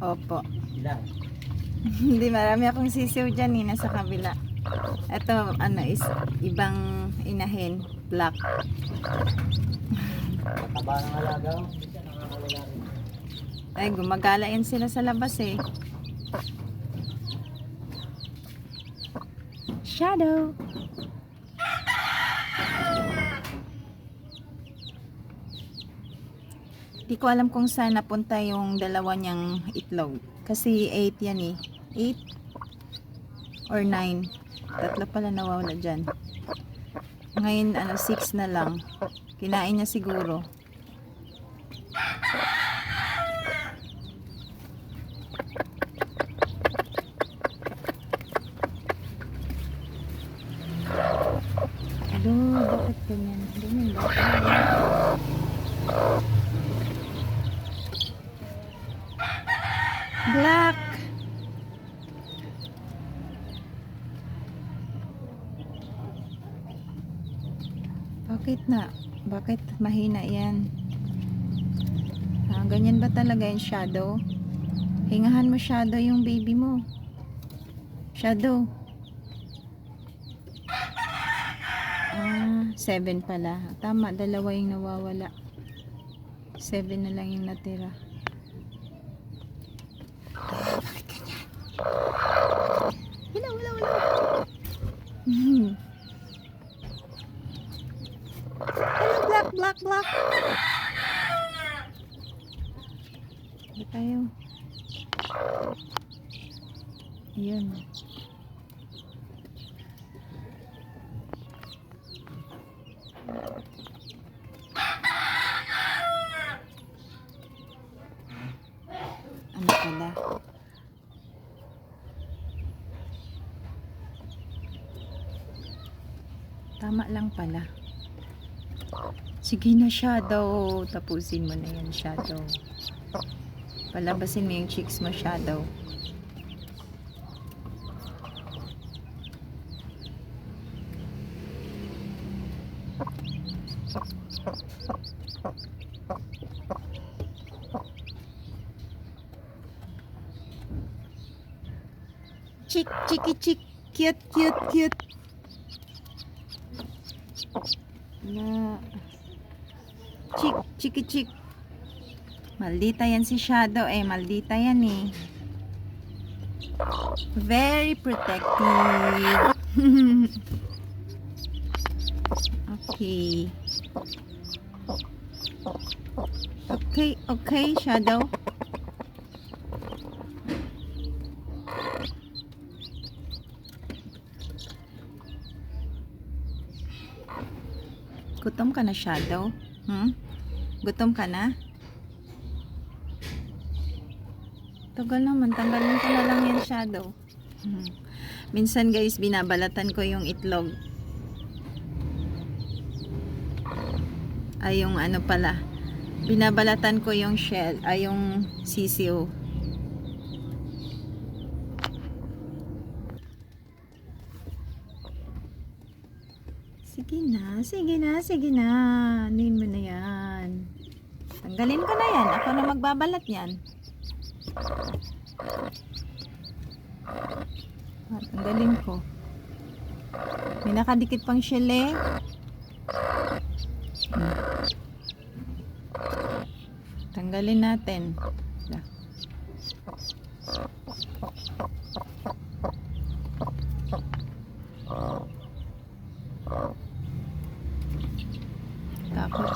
Opo. Ilang? Hindi, marami akong sisiw dyan eh, nasa kabila. Ito, ano is, ibang inahin, black. Mataba ng alaga ko. Minsan nakakalala rin. Ay, gumagala yan sila sa labas eh. Shadow. Di ko alam kung saan napunta yung dalawa niyang itlog. Kasi 8 yan eh. 8 or 9. Tatlo pala nawawala dyan. Ngayon, 6 na lang. Kinain niya siguro. Bakit ganyan? Ganyan ba? Black! Bakit na? Bakit mahina yan? Ganyan ba talaga yung shadow? Hingahan mo shadow yung baby mo. Shadow. 7 pala. Tama, dalawa yung nawawala. 7 na lang yung natira. Bakit ganyan? Wala. Hello, black. Hindi tayo. Ayun. Ano pala? Tama lang pala. Sige na, shadow. Tapusin mo na yan, shadow. Palabasin mo yung cheeks mo, shadow. Chick. Cute. Na. Chick. Maldita yan si Shadow eh. Maldita yan eh. Very protective. Okay, Shadow. Gutom ka na, Shadow? Gutom ka na? Tagal naman, tanggalin ko na lang yan, Shadow. Minsan guys, binabalatan ko yung itlog. Ay, yung ano pala. Binabalatan ko yung shell, ay yung sisiw. Sige na. Anuin mo na yan. Tanggalin ko na yan. Ako na magbabalat yan. Tanggalin ko. May nakadikit pang shell eh. Tanggalin natin. Takot.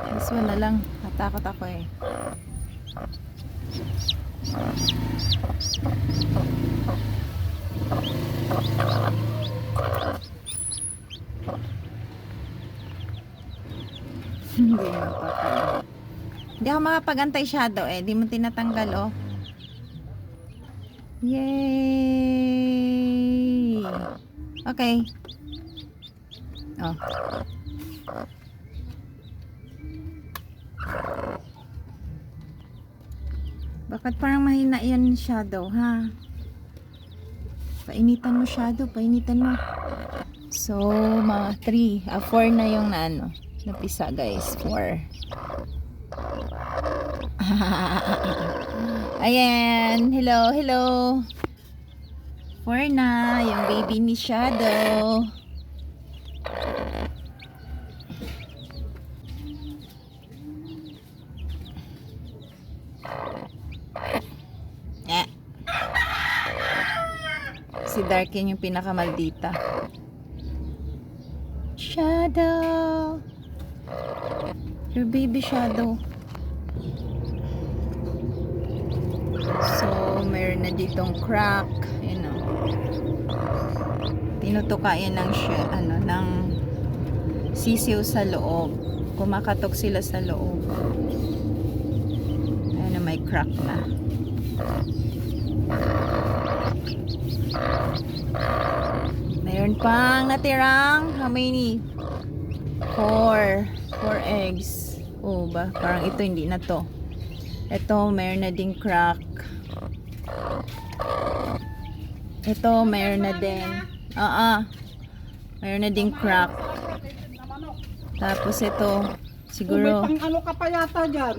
This one na lang. Natakot ako eh. Hindi ako makapag-antay, Shadow eh. Di mo tinatanggal oh. Yay! Okay. Oh. Bakit parang mahina yan, Shadow, ha? Painitan mo, Shadow. Painitan mo. So, mga 4 na yung napisa, guys. 4. Ayan. Hello, hello. 4 na yung baby ni Shadow. Si Darkin yung pinakamaldita. Shadow. Your baby Shadow. So, mayroon na ditong crack. Tinutuka yan ng sisiw sa loob. Kumakatok sila sa loob. Ayan na, may crack na. Mayroon pang natirang how many? 4 eggs. Oh ba, parang ito hindi na to. Ito mayroon na ding crack. Ito mayroon na din. Mayroon na ding crack. Tapos ito siguro May pang ano ka pa yata dyan.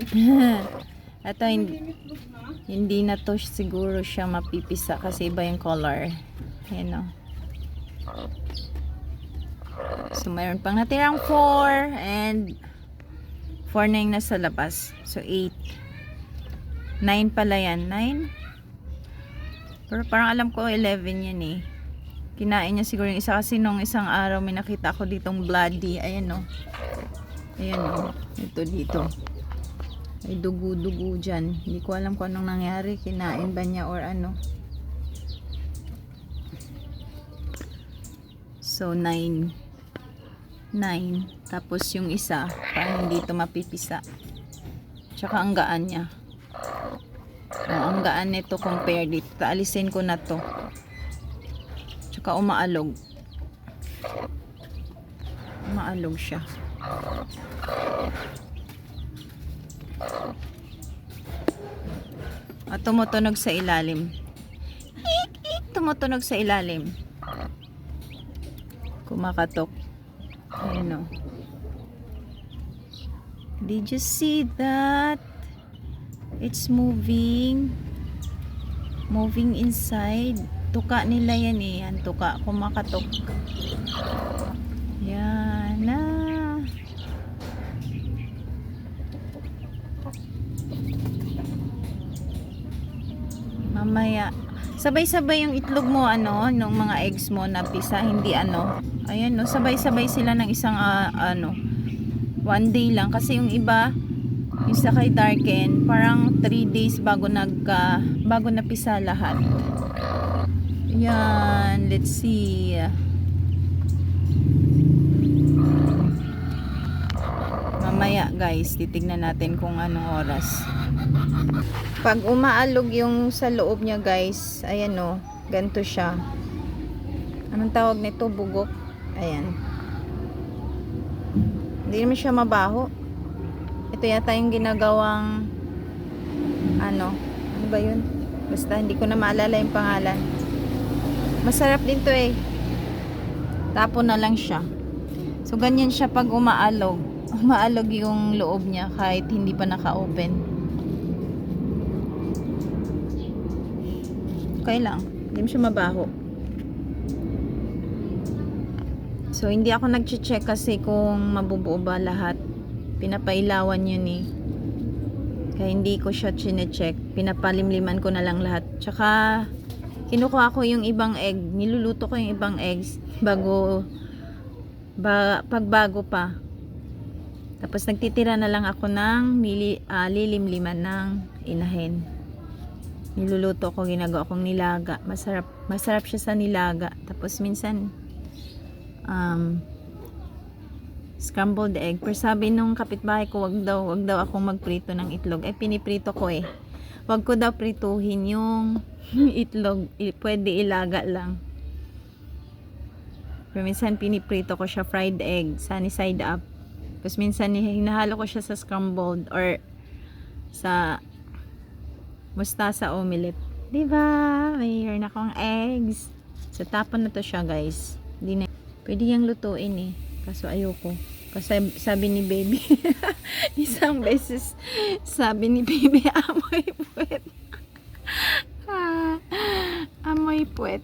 ito hindi na to siguro siya mapipisa kasi iba yung color. Ayan o. So, mayroon pang natirang 4 and 4 na yung nasa labas. So, 8. 9 pala yan. 9? Pero parang alam ko 11 yan eh. Kinain niya siguro yung isa kasi nung isang araw may nakita ko ditong bloody. Ayan o. Ayan o. Ito dito. Ay dugo-dugo dyan. Hindi ko alam kung anong nangyari. Kinain ba niya or ano. So, 9. Tapos yung isa, parang hindi ito mapipisa. Tsaka ang gaan niya. Ang gaan nito compared dito. Alisin ko na to. Tsaka umaalog. Umaalog siya. At tumutunog sa ilalim. Tumutunog sa ilalim. Kumakatok. Ayan o. Did you see that? It's moving. Moving inside. Tuka nila yan eh. Yan, tuka. Kumakatok. Yan na. Mamaya. Sabay-sabay yung itlog mo, nung mga eggs mo na pisa, hindi ayan no, sabay-sabay sila ng isang, 1 day lang. Kasi yung iba, yung sa kay Darken, parang 3 days bago napisa lahat. Yan, let's see. Mamaya guys, titignan natin kung anong oras. Pag umaalog yung sa loob niya guys, ayan o, ganito siya. Anong tawag nito? Bugok. Ayan. Hindi naman siya mabaho. Ito yata yung ginagawang ano ba yun? Basta hindi ko na maalala yung pangalan. Masarap din to eh. Tapon na lang siya. So ganyan siya pag umaalog. Umaalog yung loob niya kahit hindi pa naka-open. Okay lang. Hindi mo siya mabaho. So, hindi ako nag-check kasi kung mabubuo ba lahat. Pinapailawan yun eh. Kaya hindi ko siya chine-check. Pinapalimliman ko na lang lahat. Tsaka, kinukuha ko yung ibang egg. Niluluto ko yung ibang eggs pagbago pa. Tapos, nagtitira na lang ako ng lilimliman ng inahin. Niluluto ko, ginagawa kong nilaga. Masarap siya sa nilaga. Tapos minsan scrambled egg. Pero sabi nung kapitbahay ko, wag daw akong magprito ng itlog. Piniprito ko eh. Wag ko daw prituhin yung itlog. Pwede ilaga lang. Pero minsan piniprito ko siya, fried egg, sunny side up. Tapos minsan hinahalo ko siya sa scrambled or sa mustasa omelette. Diba? Mayroon akong eggs. So, tapon na to siya, guys. Hindi na. Pwede yung lutuin eh. Kaso ayoko. Kasi sabi ni baby, isang beses, sabi ni baby, amoy puwet. Amoy puwet.